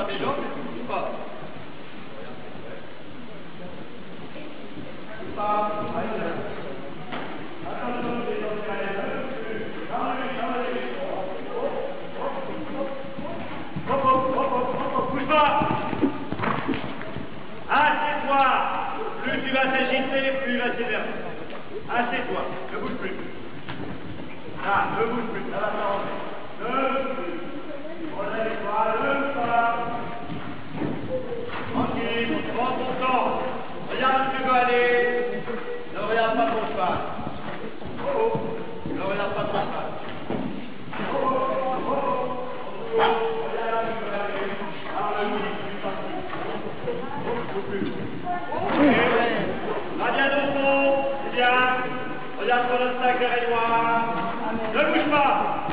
tes jambes, mais tu ne bouges pas. Bouge pas. Assieds-toi. Plus tu vas t'agiter, plus il va s'énerver. Assieds-toi, ne bouge plus. Là, ne bouge plus, ça va s'arranger. Ne bouge plus. Relève-toi, lève-toi. Tranquille, prends ton temps. Regarde où tu veux aller. Ne regarde pas ton cheval. Oh, ne regarde pas ton cheval. Regarde où tu veux aller. Parle-lui, plus facile. Va bien au fond, c'est bien. Regarde ton obstacle et noir. Ne bouge pas.